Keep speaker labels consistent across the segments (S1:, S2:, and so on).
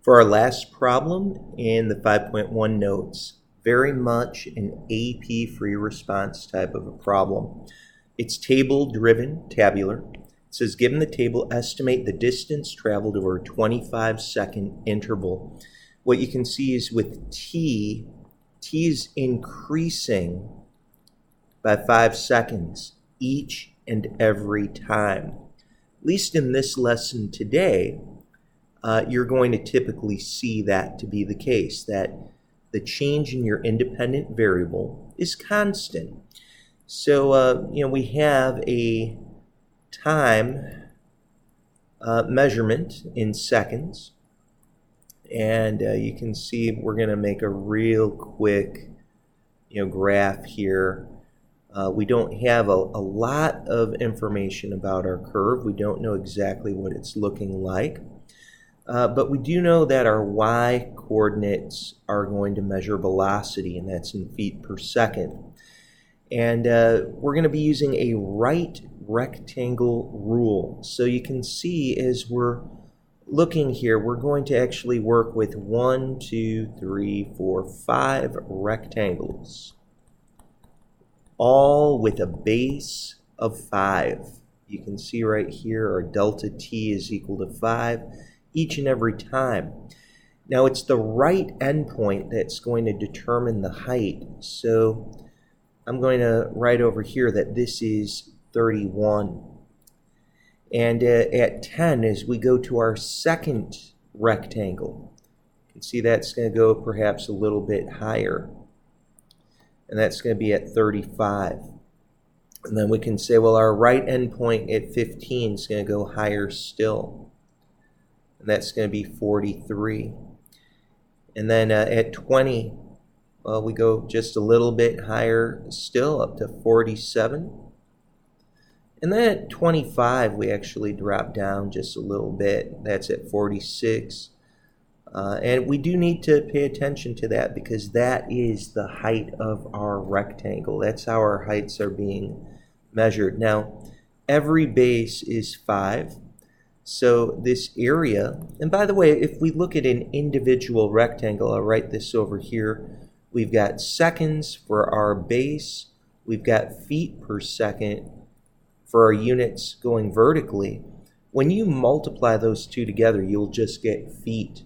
S1: For our last problem in the 5.1 notes, very much an AP free response type of a problem. It's table driven, tabular. It says given the table, estimate the distance traveled over a 25-second interval. What you can see is with T is increasing by 5 seconds each and every time. At least in this lesson today, you're going to typically see that to be the case, that the change in your independent variable is constant. So, we have a time measurement in seconds, and you can see we're going to make a real quick, graph here. We don't have a lot of information about our curve. We don't know exactly what it's looking like. But we do know that our y coordinates are going to measure velocity, and that's in feet per second. And we're going to be using a right rectangle rule. So you can see as we're looking here, we're going to actually work with 1, 2, 3, 4, 5 rectangles, all with a base of 5. You can see right here our delta t is equal to 5 each and every time. Now it's the right endpoint that's going to determine the height. So I'm going to write over here that this is 31. And at 10, as we go to our second rectangle, you can see that's going to go perhaps a little bit higher. And that's going to be at 35. And then we can say, well, our right endpoint at 15 is going to go higher still. And that's going to be 43. And then at 20, well, we go just a little bit higher still, up to 47. And then at 25, we actually drop down just a little bit. That's at 46. And we do need to pay attention to that because that is the height of our rectangle. That's how our heights are being measured. Now, every base is 5. So this area, and by the way, if we look at an individual rectangle, I'll write this over here. We've got seconds for our base. We've got feet per second for our units going vertically. When you multiply those two together, you'll just get feet.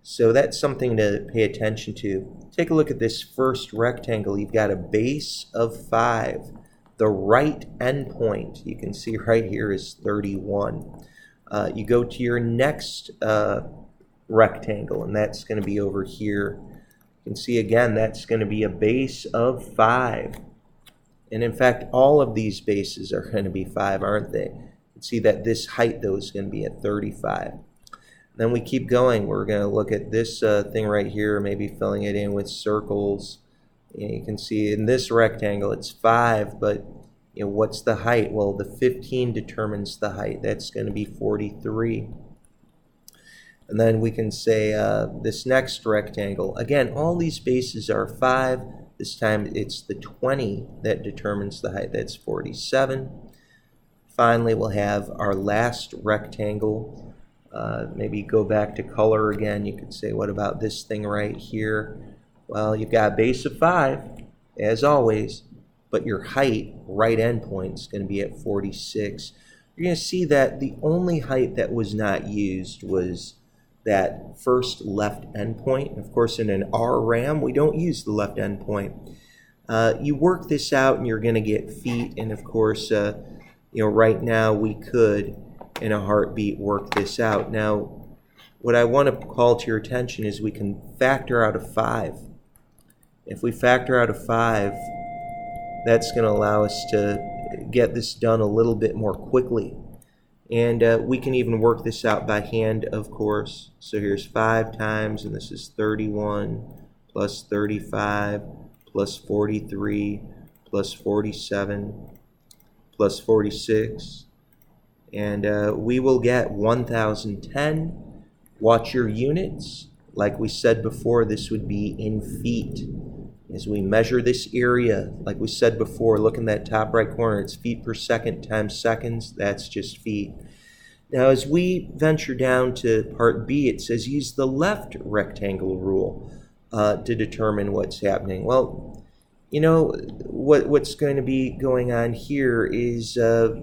S1: So that's something to pay attention to. Take a look at this first rectangle. You've got a base of 5. The right endpoint, you can see right here, is 31. You go to your next rectangle, and that's going to be over here. You can see again, that's going to be a base of 5. And in fact, all of these bases are going to be 5, aren't they? You can see that this height, though, is going to be at 35. Then we keep going. We're going to look at this thing right here, maybe filling it in with circles. And you can see in this rectangle it's 5, but what's the height? Well, the 15 determines the height. That's going to be 43. And then we can say this next rectangle. Again, all these bases are 5. This time it's the 20 that determines the height. That's 47. Finally, we'll have our last rectangle. Maybe go back to color again. You could say, what about this thing right here? Well, you've got a base of 5, as always, but your height, right endpoint, is going to be at 46. You're going to see that the only height that was not used was that first left endpoint. Of course, in an RAM, we don't use the left endpoint. You work this out, and you're going to get feet. And of course, right now we could, in a heartbeat, work this out. Now, what I want to call to your attention is we can factor out of 5. If we factor out of 5, that's going to allow us to get this done a little bit more quickly. And we can even work this out by hand, of course. So here's 5 times, and this is 31 plus 35 plus 43 plus 47 plus 46. And we will get 1010. Watch your units. Like we said before, this would be in feet. As we measure this area, like we said before, look in that top right corner. It's feet per second times seconds. That's just feet. Now, as we venture down to part B, it says use the left rectangle rule to determine what's happening. Well, you know, what's going to be going on here is a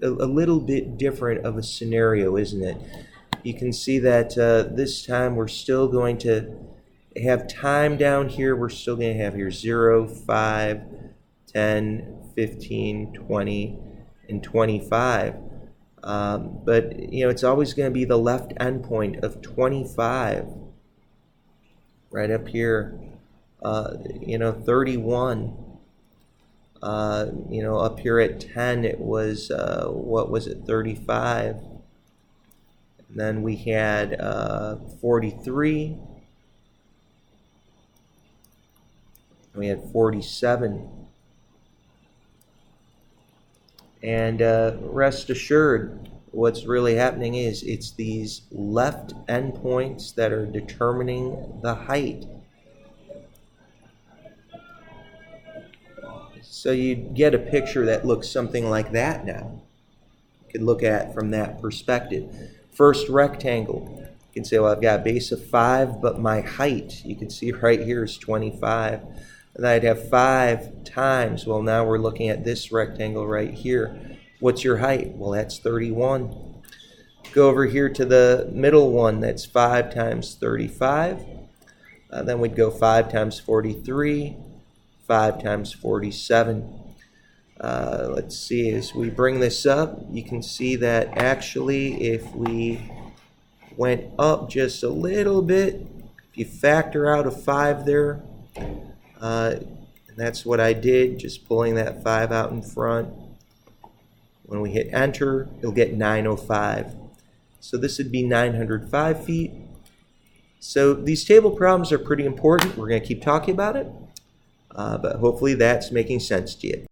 S1: little bit different of a scenario, isn't it? You can see that this time we're still going to have time down here. We're still going to have here 0, 5, 10, 15, 20, and 25. But, you know, it's always going to be the left endpoint of 25. Right up here, you know, 31. You know, up here at 10, it was, what was it, 35. And then we had 43. We had 47. And rest assured, what's really happening is it's these left endpoints that are determining the height. So you get a picture that looks something like that now. You could look at it from that perspective. First rectangle, you can say, well, I've got a base of 5, but my height, you can see right here, is 25. And I'd have 5 times, well, now we're looking at this rectangle right here. What's your height? Well, that's 31. Go over here to the middle one, that's 5 times 35. Then we'd go 5 times 43, 5 times 47. Let's see, as we bring this up, you can see that actually if we went up just a little bit, if you factor out a 5 there, and that's what I did, just pulling that 5 out in front. When we hit enter, you'll get 905. So this would be 905 feet. So these table problems are pretty important. We're going to keep talking about it, but hopefully that's making sense to you.